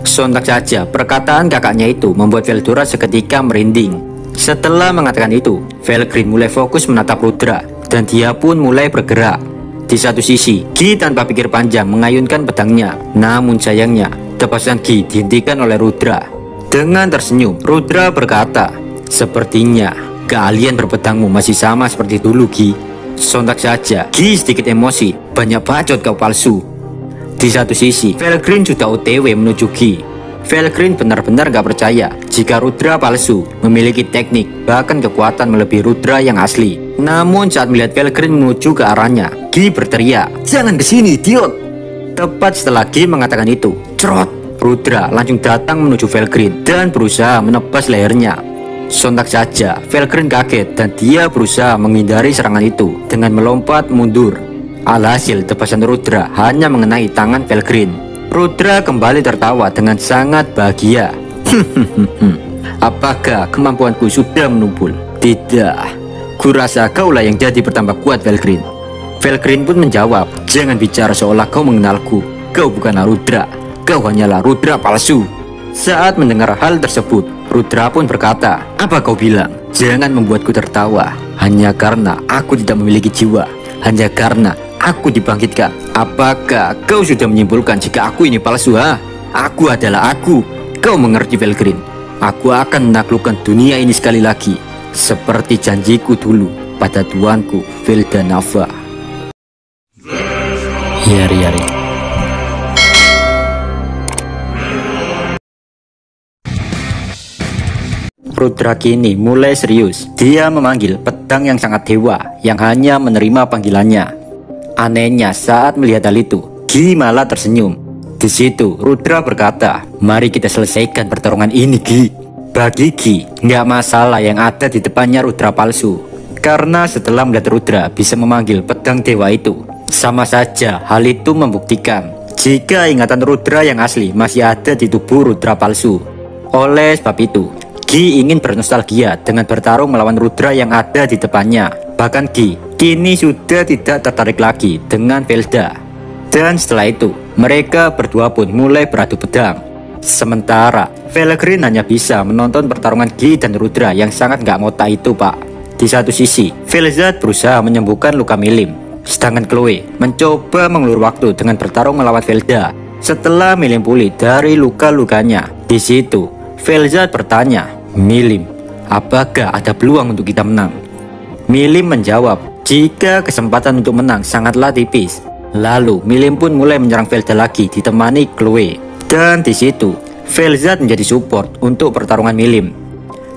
Sontak saja perkataan kakaknya itu membuat Veldora seketika merinding. Setelah mengatakan itu, Felgrin mulai fokus menatap Rudra dan dia pun mulai bergerak. Di satu sisi, Gi tanpa pikir panjang mengayunkan pedangnya. Namun sayangnya, tepasan Gi dihentikan oleh Rudra. Dengan tersenyum, Rudra berkata, "Sepertinya keahlian berpedangmu masih sama seperti dulu, Gi." Sontak saja, Gi sedikit emosi. "Banyak bacot kau palsu." Di satu sisi, Felgrin sudah OTW menuju Gi. Felgrin benar-benar gak percaya jika Rudra palsu memiliki teknik bahkan kekuatan melebihi Rudra yang asli. Namun saat melihat Felgrin menuju ke arahnya, Gi berteriak, "Jangan kesini, idiot!" Tepat setelah Gi mengatakan itu, cerot, Rudra langsung datang menuju Felgrin dan berusaha menebas lehernya. Sontak saja, Felgrin kaget dan dia berusaha menghindari serangan itu dengan melompat mundur. Alhasil tebasan Rudra hanya mengenai tangan Felgrin. Rudra kembali tertawa dengan sangat bahagia. "Apakah kemampuanku sudah menumpul? Tidak. Kurasa kaulah yang jadi bertambah kuat, Felgrin." Felgrin pun menjawab, "Jangan bicara seolah kau mengenalku. Kau bukanlah Rudra. Kau hanyalah Rudra palsu." Saat mendengar hal tersebut, Rudra pun berkata, "Apa kau bilang? Jangan membuatku tertawa. Hanya karena aku tidak memiliki jiwa. Hanya karena aku dibangkitkan. Apakah kau sudah menyimpulkan jika aku ini palsu, ha? Aku adalah aku. Kau mengerti, Felgrin? Aku akan menaklukkan dunia ini sekali lagi, seperti janjiku dulu pada tuanku Veldanava." Yari. Rudra kini mulai serius. Dia memanggil pedang yang sangat dewa yang hanya menerima panggilannya. Anehnya saat melihat hal itu, Gi malah tersenyum. Di situ Rudra berkata, "Mari kita selesaikan pertarungan ini, Gi." Bagi Gi, nggak masalah yang ada di depannya Rudra palsu. Karena setelah melihat Rudra bisa memanggil pedang dewa itu, sama saja hal itu membuktikan jika ingatan Rudra yang asli masih ada di tubuh Rudra palsu. Oleh sebab itu, Gi ingin bernostalgia dengan bertarung melawan Rudra yang ada di depannya. Bahkan Gi kini sudah tidak tertarik lagi dengan Velda. Dan setelah itu, mereka berdua pun mulai beradu pedang. Sementara Felgrin hanya bisa menonton pertarungan Gi dan Rudra yang sangat gak ngotak itu, Pak. Di satu sisi, Velzad berusaha menyembuhkan luka Milim, sedangkan Chloe mencoba mengulur waktu dengan bertarung melawan Velda. Setelah Milim pulih dari luka-lukanya, di situ Velzad bertanya, "Milim, apakah ada peluang untuk kita menang?" Milim menjawab, jika kesempatan untuk menang sangatlah tipis. Lalu Milim pun mulai menyerang Velda lagi ditemani Chloe. Dan di situ Velzad menjadi support untuk pertarungan Milim.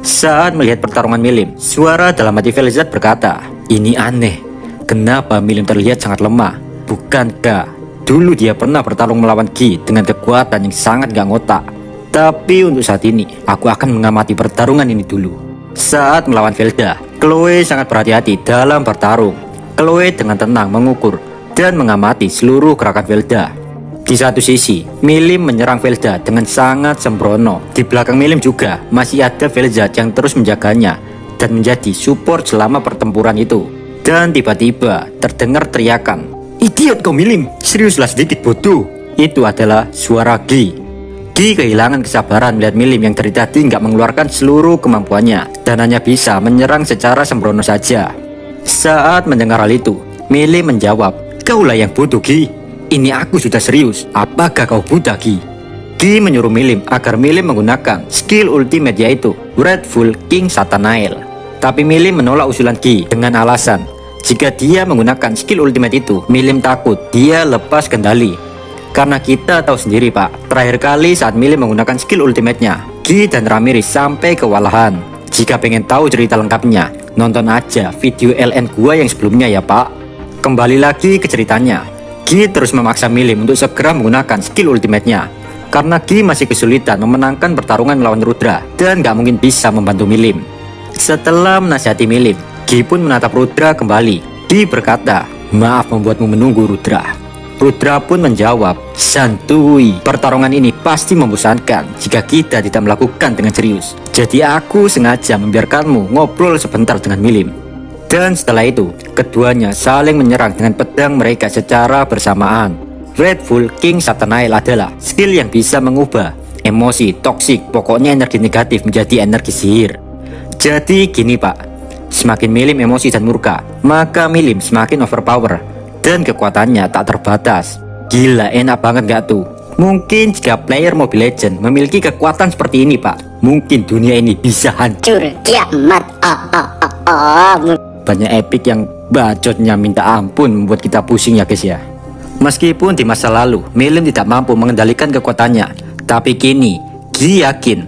Saat melihat pertarungan Milim, suara dalam hati Velzad berkata, "Ini aneh. Kenapa Milim terlihat sangat lemah? Bukankah dulu dia pernah bertarung melawan Gi dengan kekuatan yang sangat gak ngotak? Tapi untuk saat ini, aku akan mengamati pertarungan ini dulu." Saat melawan Velda, Chloe sangat berhati-hati dalam bertarung. Chloe dengan tenang mengukur dan mengamati seluruh gerakan Velda. Di satu sisi, Milim menyerang Velda dengan sangat sembrono. Di belakang Milim juga masih ada Velzad yang terus menjaganya dan menjadi support selama pertempuran itu. Dan tiba-tiba terdengar teriakan, "Idiot kau Milim, seriuslah sedikit bodoh." Itu adalah suara Gi. Gi kehilangan kesabaran melihat Milim yang dari tadi nggak mengeluarkan seluruh kemampuannya dan hanya bisa menyerang secara sembrono saja. Saat mendengar hal itu, Milim menjawab, "Kaulah yang bodoh, Gi. Ini aku sudah serius. Apakah kau buta, Gi?" Gi menyuruh Milim agar Milim menggunakan skill ultimate yaitu Dreadful King Satanael. Tapi Milim menolak usulan Gi dengan alasan jika dia menggunakan skill ultimate itu, Milim takut dia lepas kendali. Karena kita tahu sendiri, Pak, terakhir kali saat Milim menggunakan skill ultimate-nya, Gi dan Ramirez sampai kewalahan. Jika pengen tahu cerita lengkapnya, nonton aja video LN gua yang sebelumnya ya, Pak. Kembali lagi ke ceritanya, Gi terus memaksa Milim untuk segera menggunakan skill ultimate-nya. Karena Gi masih kesulitan memenangkan pertarungan melawan Rudra dan gak mungkin bisa membantu Milim. Setelah menasihati Milim, Gi pun menatap Rudra kembali. Gi berkata, "Maaf membuatmu menunggu, Rudra." Rudra pun menjawab, "Santuy, pertarungan ini pasti membosankan jika kita tidak melakukan dengan serius. Jadi aku sengaja membiarkanmu ngobrol sebentar dengan Milim." Dan setelah itu, keduanya saling menyerang dengan pedang mereka secara bersamaan. Dreadful King Satanael adalah skill yang bisa mengubah emosi, toksik, pokoknya energi negatif menjadi energi sihir. Jadi gini pak, semakin Milim emosi dan murka, maka Milim semakin overpower dan kekuatannya tak terbatas. Gila, enak banget gak tuh? Mungkin jika player Mobile Legends memiliki kekuatan seperti ini pak, mungkin dunia ini bisa hancur kiamat. Banyak epic yang bacotnya minta ampun membuat kita pusing ya guys ya. Meskipun di masa lalu Milim tidak mampu mengendalikan kekuatannya, tapi kini Gi yakin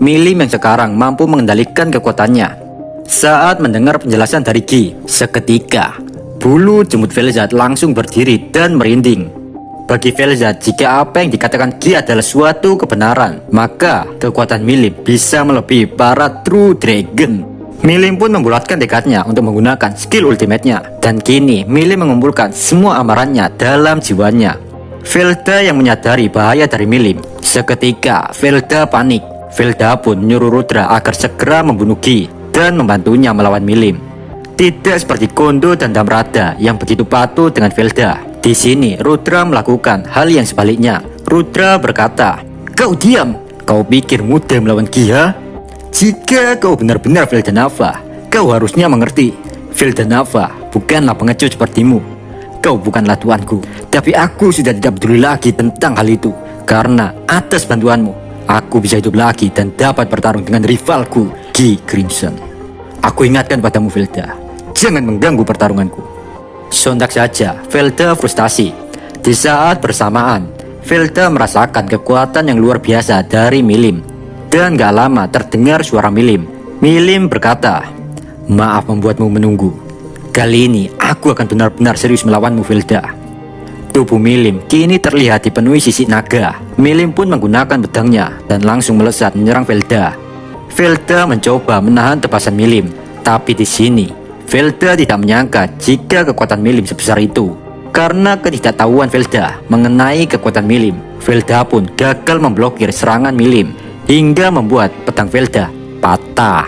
Milim yang sekarang mampu mengendalikan kekuatannya. Saat mendengar penjelasan dari Gi, seketika bulu jembut Vel'Zad langsung berdiri dan merinding. Bagi Vel'Zad, jika apa yang dikatakan Gi adalah suatu kebenaran, maka kekuatan Milim bisa melebihi para True Dragon. Milim pun membulatkan tekadnya untuk menggunakan skill ultimate-nya, dan kini Milim mengumpulkan semua amarannya dalam jiwanya. Velda yang menyadari bahaya dari Milim. Seketika Velda panik. Velda pun menyuruh Rudra agar segera membunuh Gi dan membantunya melawan Milim. Tidak seperti Kondo dan Damrada yang begitu patuh dengan Velda. Di sini Rudra melakukan hal yang sebaliknya. Rudra berkata, "Kau diam, kau pikir mudah melawan Gi, ha? Jika kau benar-benar Veldanava, kau harusnya mengerti. Veldanava bukanlah pengecut sepertimu. Kau bukanlah tuanku, tapi aku sudah tidak peduli lagi tentang hal itu. Karena atas bantuanmu, aku bisa hidup lagi dan dapat bertarung dengan rivalku, Gi Crimson. Aku ingatkan padamu Velda, jangan mengganggu pertarunganku." Sontak saja Velda frustasi. Di saat bersamaan Velda merasakan kekuatan yang luar biasa dari Milim. Dan gak lama terdengar suara Milim. Milim berkata, "Maaf membuatmu menunggu. Kali ini aku akan benar-benar serius melawanmu Velda." Tubuh Milim kini terlihat dipenuhi sisik naga. Milim pun menggunakan pedangnya dan langsung melesat menyerang Velda. Velda mencoba menahan tebasan Milim, tapi di sini Velda tidak menyangka jika kekuatan Milim sebesar itu. Karena ketidaktahuan Velda mengenai kekuatan Milim, Velda pun gagal memblokir serangan Milim hingga membuat pedang Velda patah.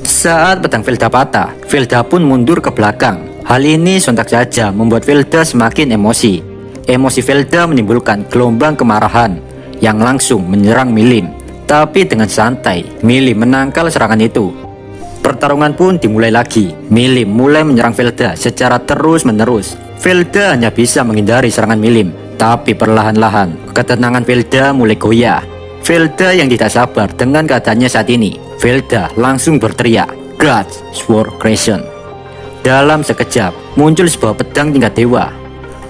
Saat pedang Velda patah, Velda pun mundur ke belakang. Hal ini sontak saja membuat Velda semakin emosi. Emosi Velda menimbulkan gelombang kemarahan yang langsung menyerang Milim. Tapi dengan santai, Milim menangkal serangan itu. Pertarungan pun dimulai lagi. Milim mulai menyerang Velda secara terus-menerus. Velda hanya bisa menghindari serangan Milim, tapi perlahan-lahan ketenangan Velda mulai goyah. Velda yang tidak sabar dengan keadaannya saat ini, Velda langsung berteriak, "God's Sword Creation." Dalam sekejap muncul sebuah pedang tingkat dewa.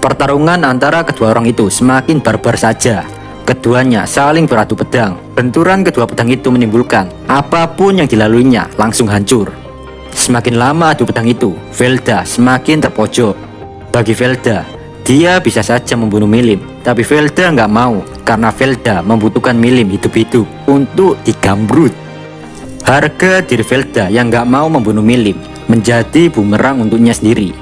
Pertarungan antara kedua orang itu semakin barbar saja. Keduanya saling beradu pedang. Benturan kedua pedang itu menimbulkan apapun yang dilaluinya langsung hancur. Semakin lama adu pedang itu, Velda semakin terpojok. Bagi Velda, dia bisa saja membunuh Milim, tapi Velda nggak mau karena Velda membutuhkan Milim hidup-hidup untuk digambrut. Harga diri Velda yang nggak mau membunuh Milim menjadi bumerang untuknya sendiri.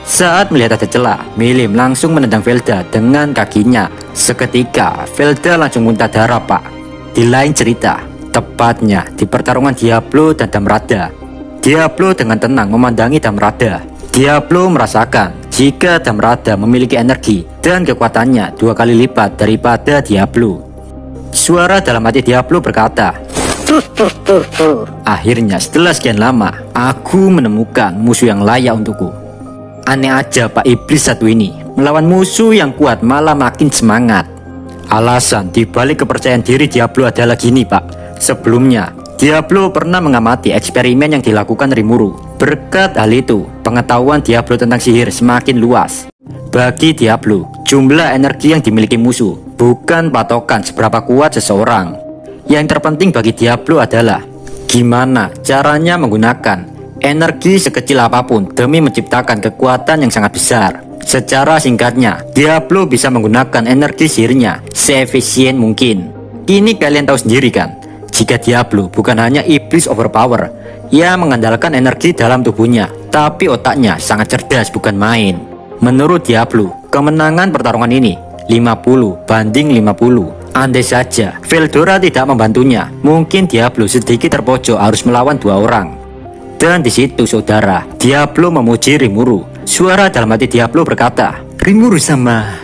Saat melihat ada celah, Milim langsung menendang Velda dengan kakinya. Seketika Velda langsung muntah darah pak. Di lain cerita, tepatnya di pertarungan Diablo dan Damrada, Diablo dengan tenang memandangi Damrada. Diablo merasakan jika Damrada memiliki energi dan kekuatannya 2 kali lipat daripada Diablo. Suara dalam hati Diablo berkata, "Akhirnya setelah sekian lama, aku menemukan musuh yang layak untukku." Aneh aja Pak Iblis satu ini, melawan musuh yang kuat malah makin semangat. Alasan dibalik kepercayaan diri Diablo adalah gini Pak. Sebelumnya, Diablo pernah mengamati eksperimen yang dilakukan Rimuru. Berkat hal itu, pengetahuan Diablo tentang sihir semakin luas. Bagi Diablo, jumlah energi yang dimiliki musuh bukan patokan seberapa kuat seseorang. Yang terpenting bagi Diablo adalah gimana caranya menggunakan energi sekecil apapun demi menciptakan kekuatan yang sangat besar. Secara singkatnya, Diablo bisa menggunakan energi sihirnya seefisien mungkin. Ini kalian tahu sendiri kan, jika Diablo bukan hanya iblis overpower yang mengandalkan energi dalam tubuhnya, tapi otaknya sangat cerdas bukan main. Menurut Diablo, kemenangan pertarungan ini 50-50. Andai saja Veldora tidak membantunya, mungkin Diablo sedikit terpojok harus melawan 2 orang. Dan di situ saudara, Diablo memuji Rimuru. Suara dalam hati Diablo berkata, "Rimuru sama,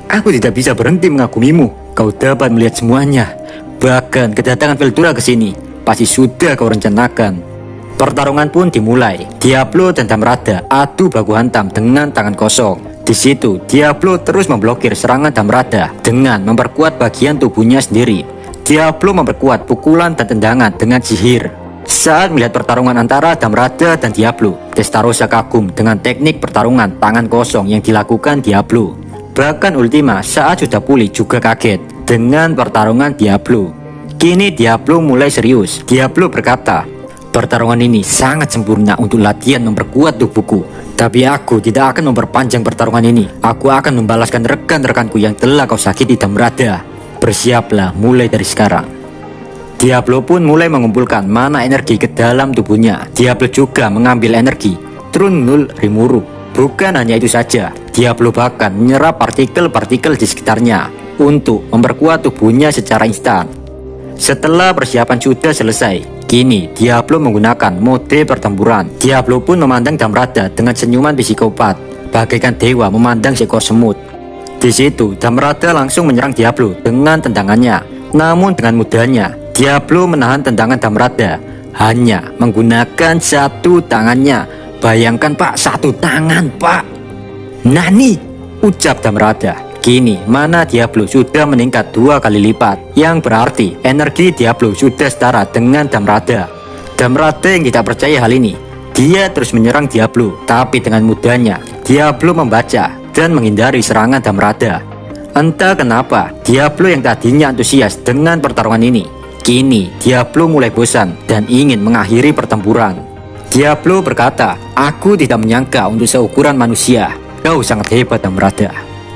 aku tidak bisa berhenti mengagumimu. Kau dapat melihat semuanya. Bahkan kedatangan Veldura ke sini pasti sudah kau rencanakan. Pertarungan pun dimulai. Diablo dan Damrada adu baku hantam dengan tangan kosong. Di situ Diablo terus memblokir serangan Damrada dengan memperkuat bagian tubuhnya sendiri. Diablo memperkuat pukulan dan tendangan dengan sihir. Saat melihat pertarungan antara Damrada dan Diablo, Testarossa kagum dengan teknik pertarungan tangan kosong yang dilakukan Diablo. Bahkan Ultima saat sudah pulih juga kaget dengan pertarungan Diablo. Kini Diablo mulai serius. Diablo berkata, "Pertarungan ini sangat sempurna untuk latihan memperkuat tubuhku. Tapi aku tidak akan memperpanjang pertarungan ini. Aku akan membalaskan rekan-rekanku yang telah kau sakiti Damrada. Bersiaplah mulai dari sekarang." Diablo pun mulai mengumpulkan mana energi ke dalam tubuhnya. Diablo juga mengambil energi Trunnull Rimuru. Bukan hanya itu saja, Diablo bahkan menyerap partikel-partikel di sekitarnya untuk memperkuat tubuhnya secara instan. Setelah persiapan sudah selesai, kini Diablo menggunakan mode pertempuran. Diablo pun memandang Damrada dengan senyuman psikopat, bagaikan dewa memandang seekor semut. Di situ Damrada langsung menyerang Diablo dengan tendangannya. Namun dengan mudahnya Diablo menahan tendangan Damrada hanya menggunakan satu tangannya. Bayangkan pak, satu tangan pak. "Nani?" ucap Damrada. Kini mana Diablo sudah meningkat 2 kali lipat, yang berarti energi Diablo sudah setara dengan Damrada. Damrada yang tidak percaya hal ini, dia terus menyerang Diablo, tapi dengan mudahnya Diablo membaca dan menghindari serangan Damrada. Entah kenapa Diablo yang tadinya antusias dengan pertarungan ini, kini Diablo mulai bosan dan ingin mengakhiri pertempuran. Diablo berkata, "Aku tidak menyangka untuk seukuran manusia, kau sangat hebat Damrada.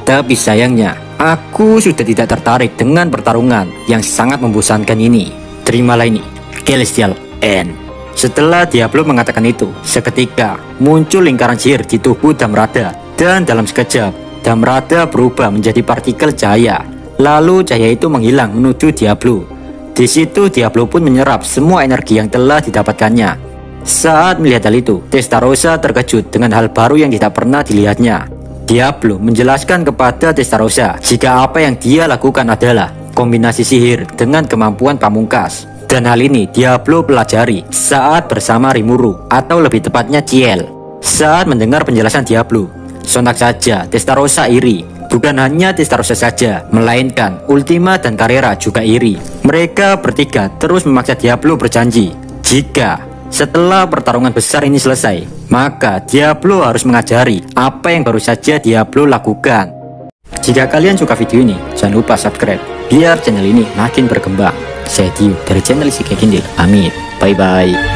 Tapi sayangnya, aku sudah tidak tertarik dengan pertarungan yang sangat membosankan ini. Terimalah ini, Celestial End." Setelah Diablo mengatakan itu, seketika muncul lingkaran sihir di tubuh Damrada. Dan dalam sekejap, Damrada berubah menjadi partikel cahaya. Lalu cahaya itu menghilang menuju Diablo. Di situ Diablo pun menyerap semua energi yang telah didapatkannya. Saat melihat hal itu, Testarossa terkejut dengan hal baru yang tidak pernah dilihatnya. Diablo menjelaskan kepada Testarossa jika apa yang dia lakukan adalah kombinasi sihir dengan kemampuan pamungkas. Dan hal ini Diablo pelajari saat bersama Rimuru, atau lebih tepatnya Ciel. Saat mendengar penjelasan Diablo, sontak saja Testarossa iri. Bukan hanya Testarossa saja, melainkan Ultima dan Carrera juga iri. Mereka bertiga terus memaksa Diablo berjanji, jika setelah pertarungan besar ini selesai, maka Diablo harus mengajari apa yang baru saja Diablo lakukan. Jika kalian suka video ini, jangan lupa subscribe, biar channel ini makin berkembang. Saya Dio dari channel Si Kekindil. Amin. Bye-bye.